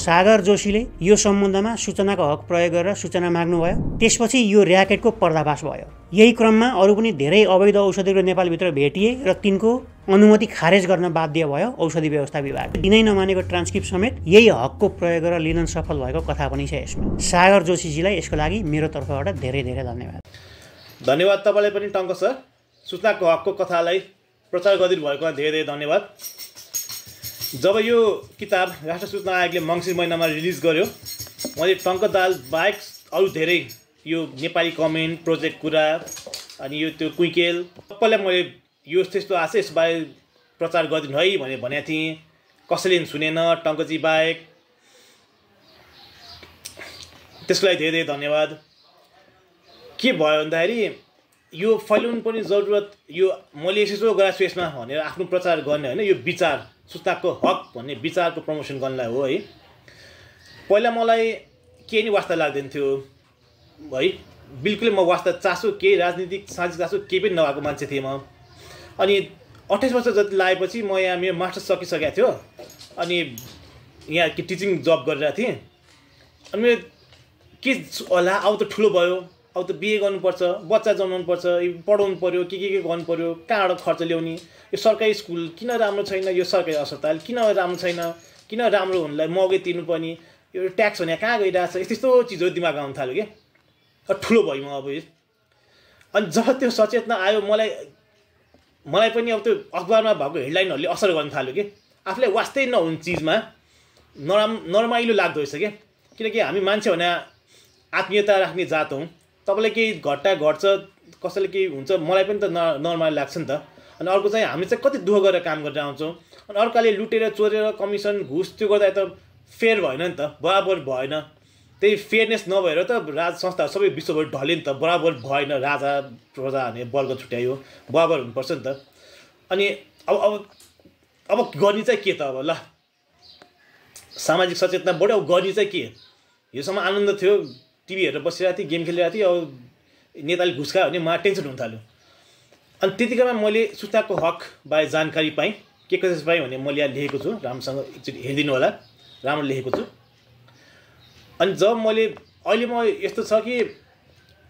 सागर जोशीले यो सम्बन्धमा सूचनाको हक प्रयोग गरेर सूचना माग्नुभयो। त्यसपछि यो र्याकेटको पर्दाफास भयो। यही क्रममा अरू पनि धेरै अवैध औषधिहरू नेपालभित्र भेटिए र तिनको अनुमति खारेज गर्न बाध्य भयो औषधि व्यवस्था विभाग। दिनै नमानेको ट्रान्सक्रिप्ट समेत यही हकको प्रयोग गरेर लिन सफल भएको कथा पनि छ यसमा। सागर जोशीजीलाई यसको लागि मेरो तर्फबाट धेरै धेरै धन्यवाद। धन्यवाद तपाईँलाई पनि टङ्क सर। सूचनाको हकको कथालाई प्रचार गरिदिनु भएकोमा धेरै धेरै धन्यवाद। जब यो किताब राष्ट्रिय सूचना आयोगले मङ्सिर महिनामा रिलिज गर्यो, मैले टङ्क दाल बाहेक अरू धेरै यो नेपाली कमेन्ट प्रोजेक्ट कुरा अनि यो त्यो कुइकेल सबैलाई मैले यो त्यस्तो आछ यसबारे प्रचार गरिदिनु है भनेको थिएँ। कसैले सुनेन टङ्कजी बाहेक। त्यसको लागि धेरै धेरै धन्यवाद। के भयो भन्दाखेरि यो फैलाउनु पनि जरुरत, यो मैले यसो गराएको छु यसमा भनेर आफ्नो प्रचार गर्ने होइन, यो विचार सूचनाको हक भन्ने विचारको प्रमोसन गर्नलाई हो है। पहिला मलाई केही नै वास्ता लाग्दैन थियो है, बिल्कुलै म वास्ता चासो केही राजनीतिक सामाजिक चासो केही पनि नभएको मान्छे थिएँ म। अनि 28 वर्ष जति लागेपछि म यहाँ मेरो मास्टर्स सकिसकेको थियो अनि यहाँ टिचिङ जब गरिरहेको थिएँ। अनि मेरो के होला, अब त ठुलो भयो, अब त बिहे गर्नुपर्छ, बच्चा जन्माउनु पर्छ, पढाउनु पऱ्यो, के गर्नु पऱ्यो, कहाँबाट खर्च ल्याउने, यो सरकारी स्कुल किन राम्रो छैन, यो सरकारी अस्पताल किन राम्रो छैन, किन राम्रो हुनुलाई महँगै तिर्नुपर्ने, यो ट्याक्स भने कहाँ गइरहेछ, यस्तो चिजहरू दिमागमा आउनु थाल्यो क्या। ठुलो भयो म अब। अनि जब त्यो सचेतना आयो मलाई पनि अब त्यो अखबारमा भएको हेडलाइनहरूले असर गर्न थाल्यो कि आफूलाई वास्तै नहुने चिजमा नरमाइलो लाग्दो रहेछ क्या। किनकि हामी मान्छे भने आत्मीयता राख्ने जात हौँ। तपाईँलाई केही घट्टा घट्छ, कसैले केही हुन्छ, मलाई पनि त नर्मल लाग्छ नि त। अनि अर्को चाहिँ हामी चाहिँ कति दुःख गरेर काम गरेर आउँछौँ, अनि अर्काले लुटेर चोरेर कमिसन घुस त्यो गर्दा त फेयर भएन नि त, बराबर भएन। त्यही फेयरनेस नभएर त राज संस्थाहरू सबै विश्वभर ढल्यो नि त, बराबर भएन। राजा प्रजा भने वर्ग छुट्यायो, बराबर हुनुपर्छ नि त। अनि अब गर्ने चाहिँ के त, अब ल सामाजिक सचेतना बढ्यो, अब गर्ने चाहिँ के। योसम्म आनन्द थियो, टिभी हेरेर बसिरहेको थिएँ, गेम खेलिरहेको थिएँ, अब नेताले घुस खायो भने मलाई टेन्सन हुन थाल्यो। अनि त्यतिकैमा मैले सूचनाको हक बारे जानकारी पाएँ। के कसो पाएँ भने मैले यहाँ लेखेको छु, राम्रोसँग एकचोटि हेरिदिनु होला, राम्रो लेखेको छु। अनि जब मैले अहिले म यस्तो छ कि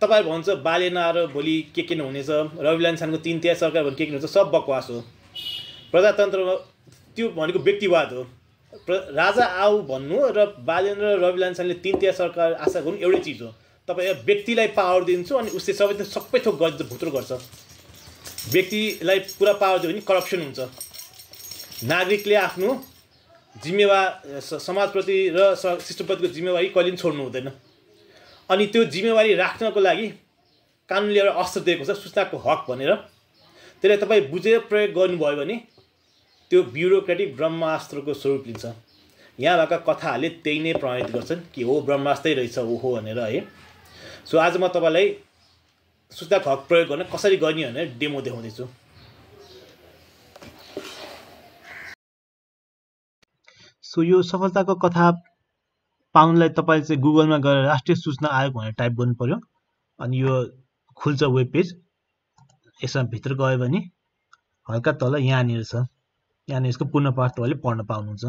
तपाईँहरू भन्छ बाले नआएर भोलि के नहुनेछ, रवि लामिछानेको 3 तिहाई सरकार भने के हुन्छ, सब बकवास हो। प्रजातन्त्रमा त्यो भनेको व्यक्तिवाद हो। राजा आऊ भन्नु र बालेन र रवि लामिछानेले 3 तिहाई सरकार आशा गर्नु एउटै चिज हो। तपाईँ व्यक्तिलाई पावर दिन्छु अनि उसले सबै थोक गर्छ, भुत्रो गर्छ। व्यक्तिलाई पुरा पावर दियो भने करप्सन हुन्छ। नागरिकले आफ्नो जिम्मेवार समाजप्रति र सिस्टमप्रतिको जिम्मेवारी कहिले पनि छोड्नु हुँदैन। अनि त्यो जिम्मेवारी राख्नको लागि कानुनले एउटा अस्त्र दिएको छ, सूचनाको हक भनेर। त्यसलाई तपाईँ बुझेर प्रयोग गर्नुभयो भने त्यो ब्युरोक्रेटिक ब्रह्मास्त्रको स्वरूप लिन्छ। यहाँ भएका कथाहरूले त्यही नै प्रमाणित गर्छन् कि हो ब्रह्मास्त्रै रहेछ ओहो भनेर है। सो आज म तपाईँलाई सूचनाको हक प्रयोग गर्न कसरी गर्ने भनेर डेमो देखाउँदैछु। सो यो सफलताको कथा पाउनलाई तपाईँले चाहिँ गुगलमा गएर राष्ट्रिय सूचना आयोग भनेर टाइप गर्नु पर्यो। अनि यो खुल्छ वेब पेज। यसमा भित्र गयो भने हल्का तल यहाँनिर छ, यहाँनिर यसको पूर्ण पाठ तपाईँले पढ्न पाउनुहुन्छ।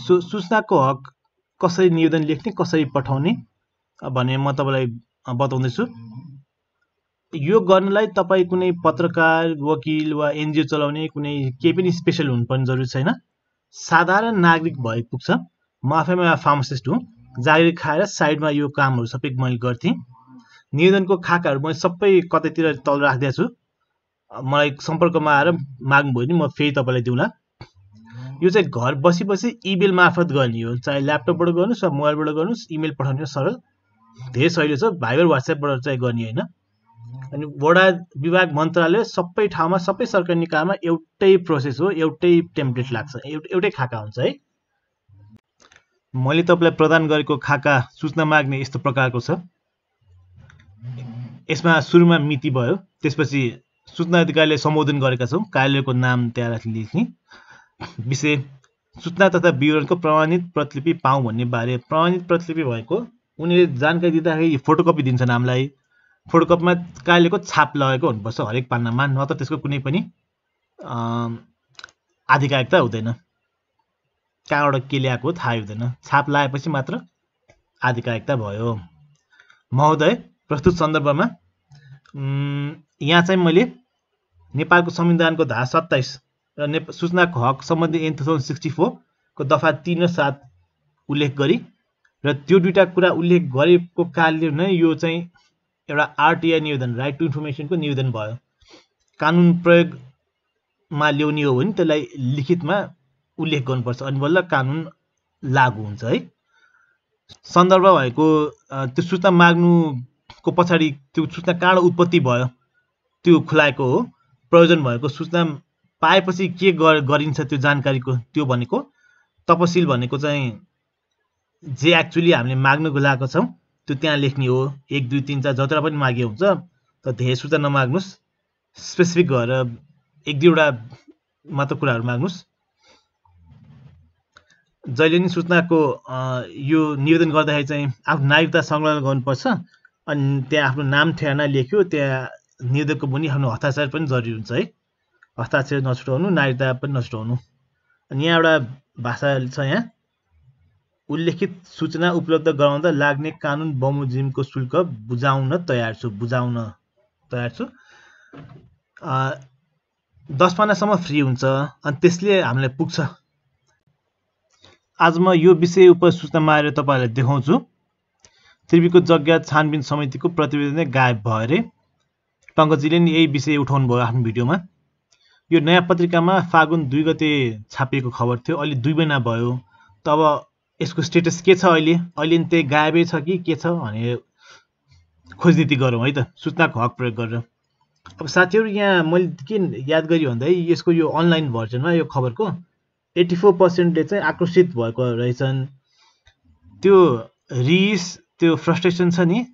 सो सूचनाको हक कसरी निवेदन लेख्ने, कसरी पठाउने भने म तपाईँलाई बताउँदैछु। यो गर्नलाई तपाईँ कुनै पत्रकार, वकिल वा एनजिओ चलाउने कुनै केही पनि स्पेसल हुनुपर्ने जरुरी छैन। साधारण नागरिक भए पुग्छ। म आफैमा फार्मासिस्ट हुँ, जागिर खाएर साइडमा यो कामहरू सबै मैले गर्थेँ। निवेदनको खाकाहरू मैले सबै कतैतिर तल राखिदिएको छु। मलाई सम्पर्कमा आएर माग्नुभयो भने म फेरि तपाईँलाई दिउँला। यो चाहिँ घर बसी बसी इमेल मार्फत गर्ने हो, चाहे ल्यापटपबाट गर्नुहोस् वा मोबाइलबाट गर्नुहोस्, इमेल पठाउने सरल धेरै सजिलो छ। भाइबर वाट्सएपबाट चाहिँ गर्ने होइन। अनि वडा विभाग मन्त्रालय सबै ठाउँमा सबै सरकारी निकायमा एउटै प्रोसेस हो, एउटै टेम्प्लेट लाग्छ, एउटै खाका हुन्छ है। मैले तपाईँलाई प्रदान गरेको खाका सूचना माग्ने यस्तो प्रकारको छ। यसमा सुरुमा मिति भयो, त्यसपछि सूचना अधिकारीले सम्बोधन गरेका छौँ, कार्यालयको नाम त्यहाँ लेख्ने, विषय सूचना तथा विवरणको प्रमाणित प्रतिलिपि पाऊँ भन्ने बारे। प्रमाणित प्रतिलिपि भएको उनीहरूले जानकारी दिँदाखेरि फोटोकपी दिन्छ नामलाई। फोटोकपीमा कार्यालयको छाप लगेको हुनुपर्छ हरेक पान्नामा, नत्र त्यसको कुनै पनि आधिकारिकता हुँदैन। कहाँबाट के ल्याएको थाहा हुँदैन, छाप लगाएपछि मात्र आधिकारिकता भयो। महोदय, प्रस्तुत सन्दर्भमा यहाँ चाहिँ मैले नेपालको संविधानको धारा 27 र सूचनाको हक सम्बन्धी ऐन 2064 को दफा 3 र 7 उल्लेख गरी र त्यो दुईटा कुरा उल्लेख गरेको कारणले नै यो चाहिँ एउटा आरटीआई निवेदन, राइट टु इन्फर्मेसनको निवेदन भयो। कानुन प्रयोगमा ल्याउने हो भने त्यसलाई लिखितमा उल्लेख गर्नुपर्छ, अनि बल्ल कानुन लागू हुन्छ है। सन्दर्भ भएको त्यो सूचना माग्नुको पछाडि त्यो सूचना कहाँबाट उत्पत्ति भयो त्यो खुलाएको हो। प्रयोजन भएको सूचना पाएपछि के गरिन्छ त्यो जानकारीको, त्यो भनेको तपसिल भनेको चाहिँ जे एक्चुअली हामीले माग्नको लागेको छौँ त्यो त्यहाँ लेख्ने हो। 1 2 3 4 जतिवटा पनि मागे हुन्छ, तर धेरै सूचना नमाग्नुहोस्, स्पेसिफिक गरेर 1 2 वटा मात्र कुराहरू माग्नुहोस्। जहिले नि सूचनाको यो निवेदन गर्दाखेरि चाहिँ आफ्नो नागरिकता संलग्न गर्नुपर्छ, अनि त्यहाँ आफ्नो नाम ठेगाना लेख्यो, त्यहाँ निवेदकको मुनि आफ्नो हस्ताक्षर पनि जरुरी हुन्छ है। हस्ताक्षर नछुटाउनु, नागरिकता पनि नछुटाउनु। अनि यहाँ एउटा भाषा छ, यहाँ उल्लेखित सूचना उपलब्ध गराउँदा लाग्ने कानुन बमोजिमको शुल्क बुझाउन तयार छु। 10 पानासम्म फ्री हुन्छ, अनि त्यसले हामीलाई पुग्छ। आज म यो विषय उप सूचना मागेर तपाईँहरूलाई देखाउँछु। त्रिवीको जग्गा छानबिन समितिको प्रतिवेदन नै गायब भयो अरे। टङ्कजीले नि यही विषय उठाउनु भयो आफ्नो भिडियोमा। यो नयाँ पत्रिकामा फागुन 2 गते छापिएको खबर थियो, अहिले 2 महिना भयो। तब यसको स्टेटस के छ अहिले नि त्यही गायबै छ कि के छ भने खोजनीति गरौँ है त, सूचनाको हक प्रयोग गरेर। अब साथीहरू, यहाँ मैले के याद गरेँ भन्दा यसको यो अनलाइन भर्जनमा यो खबरको 84% चाहिँ आक्रोशित भएको रहेछन्। त्यो रिस, त्यो फ्रस्ट्रेसन छ नि,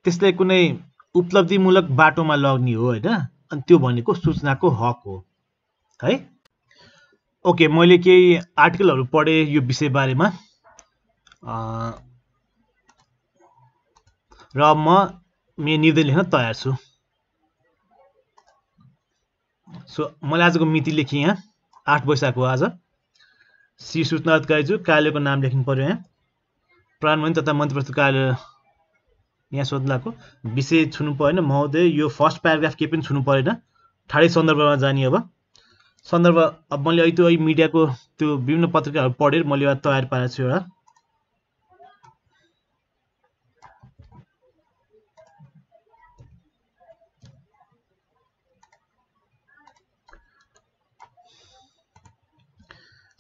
त्यसलाई कुनै उपलब्धिमूलक बाटोमा लग्ने हो होइन, अनि त्यो भनेको सूचनाको हक हो है। ओके, मैले केही आर्टिकलहरू पढेँ यो विषय बारेमा र म मेरो निवेदन लेख्न तयार छु। सो मैले आजको मिति लेखेँ, यहाँ 8 वैशाख हो आज। श्री सूचना अधिकारीज्यू कार्यालयको नाम लेख्नु पर्यो। यहाँ प्रधानमन्त्री तथा मन्त्री परिषद कार्यालय यहाँ सोध्लाको विषय छुनु परेन। महोदय, यो फर्स्ट प्याराग्राफ केही पनि छुनु परेन, ठाडै सन्दर्भमा जाने। अब सन्दर्भ, अब मैले अहिले मिडियाको त्यो विभिन्न पत्रिकाहरू पढेर मैले एउटा तयार पारेको छु एउटा।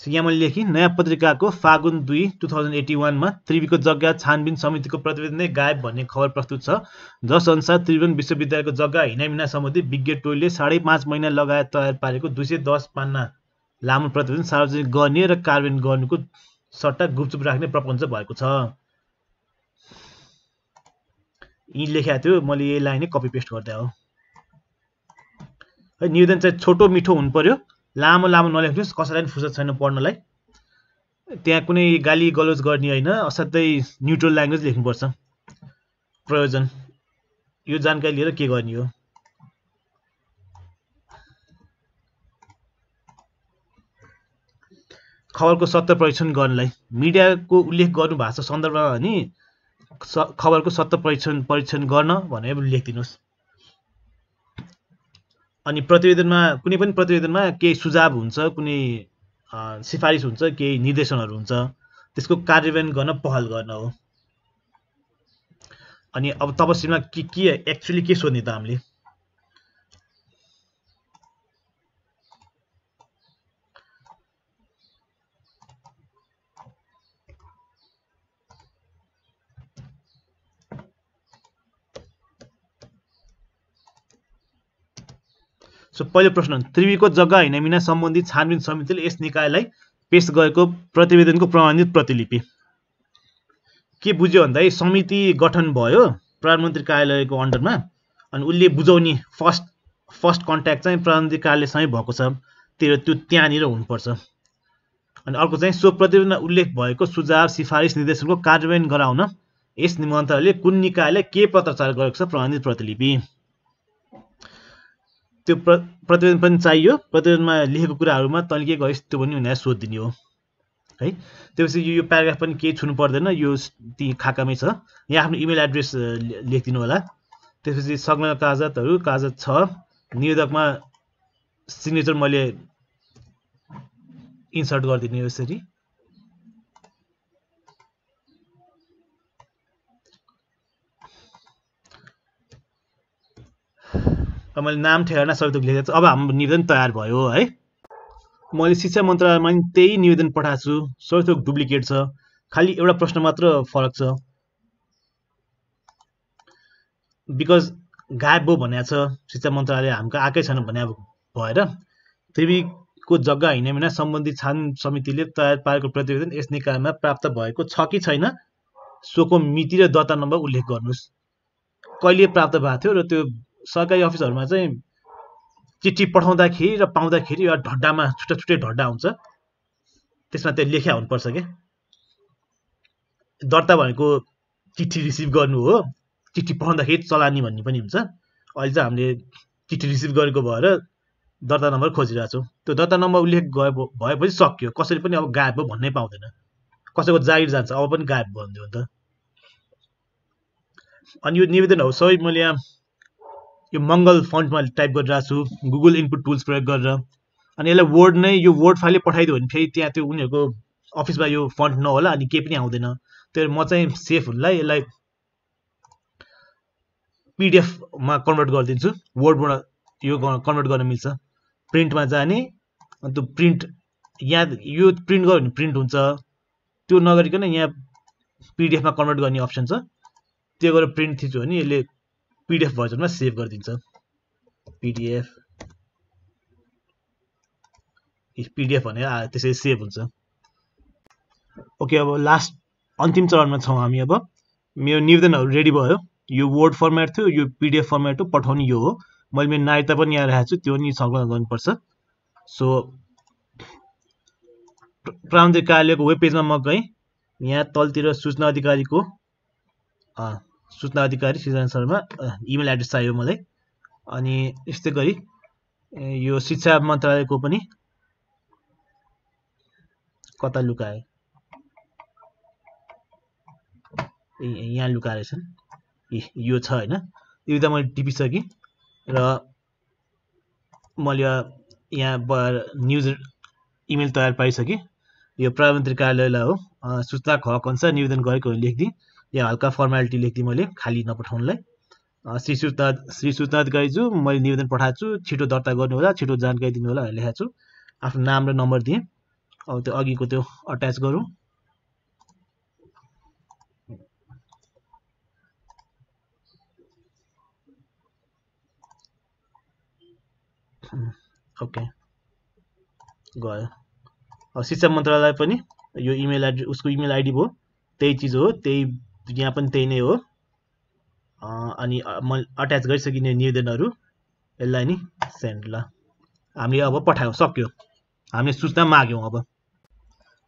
यहाँ मैले लेखेँ, नयाँ पत्रिकाको फागुन 2 2081 मा त्रिवीको जग्गा छानबिन समितिको प्रतिवेदन नै गायब भन्ने खबर प्रस्तुत छ, जस अनुसार त्रिभुवन विश्वविद्यालयको जग्गा हिनामिना सम्बन्धी विज्ञ टोलीले 5.5 महिना लगायत तयार पारेको 210 पान्ना लामो प्रतिवेदन सार्वजनिक गर्ने र कार्यान्वयन गर्नुको सट्टा गुपचुप राख्ने प्रपञ्च भएको छ। यी लेखेको थियो, मैले यही लाइन कपी पेस्ट गर्दै हो है। निवेदन चाहिँ छोटो मिठो हुनु पर्यो, लामो नलेख्नुहोस्, कसैलाई पनि फुर्सद छैन पढ्नलाई। त्यहाँ कुनै गाली गलोज गर्ने होइन, असाध्यै न्युट्रल ल्याङ्ग्वेज लेख्नुपर्छ। प्रयोजन, यो जानकारी लिएर के गर्ने हो। खबरको सत्य परीक्षण गर्नलाई मिडियाको उल्लेख गर्नु भएको छ सन्दर्भमा भने खबरको सत्य परीक्षण गर्न भनेर लेखिदिनुहोस्। अनि प्रतिवेदनमा, कुनै पनि प्रतिवेदनमा केही सुझाव हुन्छ, कुनै सिफारिस हुन्छ, केही निर्देशनहरू हुन्छ, त्यसको कार्यान्वयन गर्न पहल गर्न हो। अनि अब तपसिलमा के एक्चुअली के सोध्ने त हामीले। सो पहिलो प्रश्न, त्रिवीको जग्गा हिनामिना सम्बन्धी छानबिन समितिले यस निकायलाई पेश गरेको प्रतिवेदनको प्रमाणित प्रतिलिपि। के बुझ्यो भन्दा समिति गठन भयो प्रधानमन्त्री कार्यालयको अन्डरमा, अनि उसले बुझाउने फर्स्ट कन्ट्याक्ट चाहिँ प्रधानमन्त्री कार्यालयसँगै भएको छ, त्यो त्यहाँनिर हुनुपर्छ। अनि अर्को चाहिँ सो प्रतिवेदनमा उल्लेख भएको सुझाव सिफारिस निर्देशनको कार्यान्वयन गराउन यस मन्त्रालयले कुन निकायलाई के पत्राचार गरेको छ प्रमाणित प्रतिलिपि। त्यो प्रतिवेदन पनि चाहियो, प्रतिवेदनमा लेखेको कुराहरूमा तैँले के गरिस् त्यो पनि उनीहरूलाई सोधिदिने हो है। त्यसपछि यो प्याराग्राफ पनि केही छुनु पर्दैन, यो ती खाकामै छ। यहाँ आफ्नो इमेल एड्रेस लेखिदिनु होला। त्यसपछि संलग्न कागजातहरू कागजात 6 निवेदकमा सिग्नेचर मैले इन्सर्ट गरिदिने यसरी। मैले नाम ठेगाना सबै थोक लेखेको छु। अब हाम्रो निवेदन तयार भयो है। मैले शिक्षा मन्त्रालयमा पनि त्यही निवेदन पठाएको छु, सबै थोक डुप्लिकेट छ, खालि एउटा प्रश्न मात्र फरक छ। बिकज गायब भयो भनेको छ शिक्षा मन्त्रालय, हाम्रो आएकै छैन भने भएर त्रिवीको जग्गा हैन बिना सम्बन्धित छानबिन समितिले तयार पारेको प्रतिवेदन यस निकायमा प्राप्त भएको छ कि छैन सोको मिति र दर्ता नम्बर उल्लेख गर्नुहोस्। कहिले प्राप्त भएको थियो र त्यो सरकारी अफिसहरुमा चाहिँ चिठी पठाउँदाखेरि र पाउँदाखेरि एउटा ढड्डामा छुट्टै छुट्टै ढड्डा हुन्छ, त्यसमा त्यो लेख्या हुनुपर्छ के। दर्ता भनेको चिठी रिसिभ गर्नु हो, चिठी पठाउँदाखेरि चलानी भन्ने पनि हुन्छ। अहिले चाहिँ हामीले चिठी रिसिभ गरेको भएर दर्ता नम्बर खोजिरहेको छौँ। त्यो दर्ता नम्बर उल्लेख भएपछि सक्यो, कसैले पनि अब गायब भयो भन्नै पाउँदैन। कसैको जागिर जान्छ अब पनि गायब भन्दियो नि त। अनि यो निवेदनहरू सबै मैले यहाँ यो मंगल फन्टमा टाइप गरिरहेको छु गुगल इनपुट टुल्स प्रयोग गरेर। अनि यसलाई वर्ड नै यो वर्ड फाइलले पठाइदियो भने फेरि त्यहाँ त्यो उनीहरूको अफिसमा यो फन्ट नहोला अनि केही पनि आउँदैन। त्यो म चाहिँ सेफ हुनलाई यसलाई पीडीएफ मा कन्भर्ट गरिदिन्छु। वर्डबाट यो कन्भर्ट गर्न मिल्छ। प्रिन्टमा जाने अनि त्यो प्रिन्ट यहाँ यो प्रिन्ट गर्यो भने प्रिन्ट हुन्छ, त्यो नगरिकन यहाँ पीडीएफ मा कन्भर्ट गर्ने अप्सन छ, त्यो गरेर प्रिन्ट थिच्यो भने यसले पीडीएफ भर्जनमा सेभ गरिदिन्छ। पीडीएफ भने त्यसै सेभ हुन्छ। ओके, अब लास्ट अन्तिम चरणमा छौँ हामी। अब मेरो निवेदनहरू रेडी भयो। यो वर्ड फर्मेट थियो, यो पीडीएफ फर्मेट हो, पठाउने यो हो। मैले मेरो नागरिकता पनि यहाँ राखेको छु, त्यो नि संकलन गर्नुपर्छ। सो प्रान्तीय कार्यालयको वेब पेजमा म गएँ। यहाँ तलतिर सूचना अधिकारी सृजना शर्मा इमेल एड्रेस चाहियो मलाई। अनि यस्तै गरी यो शिक्षा मन्त्रालयको पनि कता लुकाए, यहाँ लुकाएर छन्, यो छ हैन। यो त मैले टिपिसकेँ र मैले यहाँ न्युज इमेल तयार पारिसकेँ। यो प्रधानमन्त्री कार्यालयलाई हो, सूचनाको हक अनुसार निवेदन गरेको लेख्दिएँ। यहाँ हल्का फर्मालिटी लेख्दिएँ मैले खाली नपठाउनलाई। श्री सूचना अधिकारीज्यू मैले निवेदन पठाएको छु, छिटो दर्ता गर्नु होला, छिटो जानकारी दिनु होला भनेर लेखेको छु। आफ्नो नाम र नम्बर दिएँ। अब त्यो अघिको त्यो अट्याच गरौँ। ओके गयो। अब शिक्षा मन्त्रालय पनि यो इमेल एड्रेस उसको इमेल आइडी भयो, त्यही चिज हो, त्यही यहाँ पनि त्यही नै हो। अनि मैले अट्याच गरिसकिने निवेदनहरू यसलाई नि सेन्ड। ल हामीले अब पठायौँ, सक्यो, हामीले सूचना माग्यौँ। अब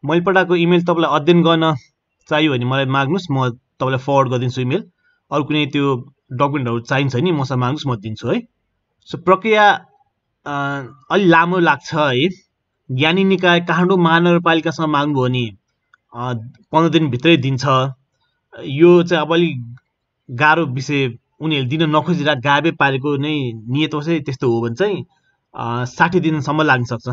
मैले पठाएको इमेल तपाईँलाई अध्ययन गर्न चाहियो भने मलाई माग्नुहोस्, म तपाईँलाई फरवर्ड गरिदिन्छु इमेल। अरू कुनै त्यो डकुमेन्टहरू चाहिन्छ नि मसँग माग्नुहोस्, म दिन्छु है। सो प्रक्रिया अलि लामो लाग्छ है। ज्ञानी निकाय काठमाडौँ महानगरपालिकासँग माग्नुभयो भने 15 दिनभित्रै दिन्छ। यो चाहिँ अब अलिक गाह्रो विषय, उनीहरूले दिन नखोजिरहेको गायबै पारेको नै नियत चाहिँ त्यस्तो हो भने चाहिँ 60 दिनसम्म लाग्न सक्छ।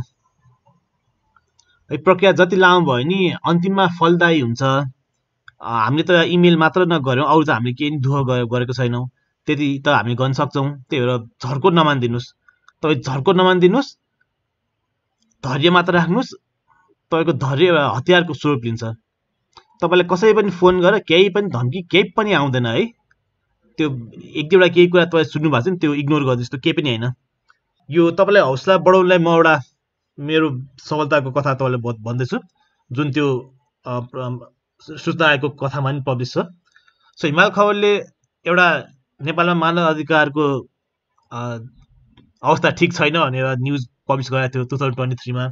प्रक्रिया जति लामो भयो नि अन्तिममा फलदायी हुन्छ। हामीले त इमेल मात्र नगर्यौँ, अरू त हामीले केही दुःख गरेको छैनौँ, त्यति त हामी गर्न सक्छौँ। त्यही भएर झर्को नमानिदिनुहोस्। तपाईँ झर्को नमानिदिनुहोस्, धैर्य मात्र राख्नुहोस्। तपाईँको धैर्य एउटा हतियारको स्वरूप लिन्छ। तपाईँलाई कसै पनि फोन गरेर केही पनि धम्की केही पनि आउँदैन है। त्यो एक दुईवटा केही कुरा तपाईँ सुन्नु भएको छ नि, त्यो इग्नोर गरिदिनुहोस्, त्यो केही पनि होइन। यो तपाईँलाई हौसला बढाउनलाई म एउटा मेरो सफलताको कथा तपाईँलाई भन्दैछु, जुन त्यो सूचना आयोगको कथामा पनि पब्लिस छ। सो हिमाल खबरले एउटा नेपालमा मानव अधिकारको अवस्था ठिक छैन भनेर न्युज पब्लिस गरेको थियो 2023 मा।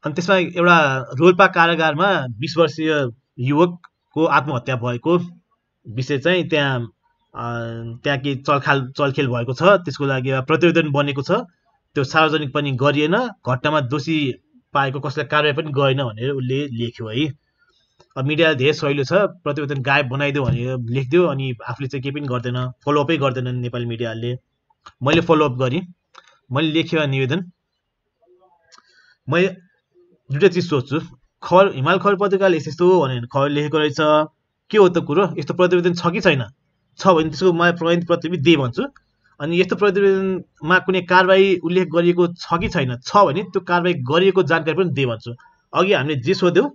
अनि त्यसमा एउटा रोल्पा कारागारमा 20 वर्षीय युवकको आत्महत्या भएको विषय चाहिँ त्यहाँ केही चलखेल भएको छ। त्यसको लागि एउटा प्रतिवेदन बनेको छ, त्यो सार्वजनिक पनि गरिएन। घटनामा दोषी पाएको कसैलाई कारबाही पनि गरेन भनेर उसले लेख्यो है। अब मिडियाले धेरै सहिलो छ, प्रतिवेदन गायब बनाइदियो भनेर लेखिदियो अनि आफूले चाहिँ केही पनि गर्दैन, फलोअपै गर्दैनन् नेपाली मिडियाले। मैले फलोअप गरेँ, मैले लेखेँ निवेदन। मैले दुईवटा चिज सोध्छु, हिमाल खबर पत्रिकाले यस्तो हो भनेर खबर लेखेको रहेछ, के हो त कुरो? यस्तो प्रतिवेदन छ कि छैन? छ भने त्यसको मलाई प्रमाणित प्रति दे भन्छु। अनि यस्तो प्रतिवेदनमा कुनै कारबाही उल्लेख गरिएको छ कि छैन? छ भने त्यो कारबाही गरिएको जानकारी पनि दे भन्छु। अघि हामीले जे सोध्यौँ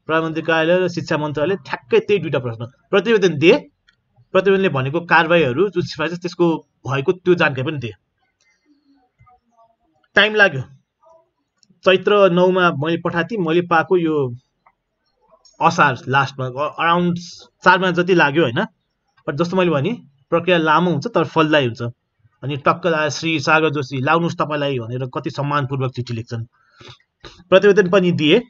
प्रधानमन्त्री कार्यालय र शिक्षा मन्त्रालय ठ्याक्कै त्यही दुईवटा प्रश्न। प्रतिवेदन दे, प्रतिवेदनले भनेको कारबाहीहरू जुन सिफारिस त्यसको भएको त्यो जानकारी पनि दे। टाइम लाग्यो, चैत्र 9मा मैले पठाएको थिएँ, मैले पाएको यो असार लास्टमा अराउन्ड 4 महिना जति लाग्यो होइन। बट जस्तो मैले भने प्रक्रिया लामो हुन्छ तर फलदायी हुन्छ। अनि टक्क श्री सागर जोशी लाउनुहोस् तपाईँलाई भनेर कति सम्मानपूर्वक चिठी लेख्छन्। प्रतिवेदन पनि दिए,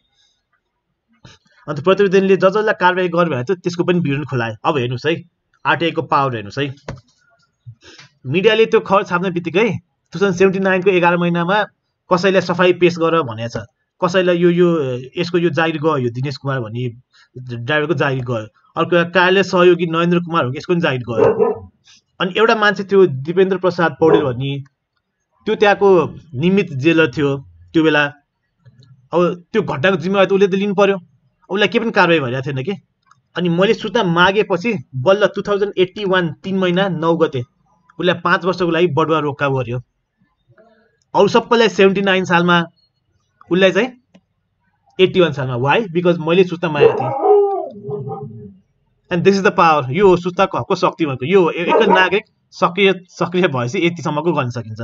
अन्त प्रतिवेदनले जसलाई कारबाही गर्नु भएको थियो त्यसको पनि विवरण खुलायो। अब हेर्नुहोस् है आरटिआईको पावर हेर्नुहोस् है। मिडियाले त्यो खबर छाप्ने बित्तिकै 2079 को 11 महिनामा कसैलाई सफाई पेश गर भनेको छ, कसैलाई यो यसको यो जागिर गयो, यो दिनेश कुमार भन्ने ड्राइभरको जागिर गयो, अर्को कार्यालय सहयोगी नरेन्द्र कुमार हो यसको पनि जागिर गयो। अनि एउटा मान्छे थियो दिपेन्द्र प्रसाद पौडेल भन्ने, त्यो त्यहाँको नियमित जेलर थियो त्यो बेला। अब त्यो घटनाको जिम्मेवारी त उसले त लिनु पर्यो, उसलाई के पनि कारबाही भइरहेको थिएन कि। अनि मैले सूचना मागेपछि बल्ल 2081 3 महिना 9 गते उसलाई 5 वर्षको लागि बढुवा रोक्का गर्यो। अरू सबैलाई 79 सालमा, उसलाई चाहिँ 81 सालमा। वाइ? बिकज मैले सूचना मागेको थिएँ। And this is the power. यो हो सूचनाको हकको शक्ति भनेको। यो एक नागरिक सक्रिय भएपछि यतिसम्मको गर्न सकिन्छ।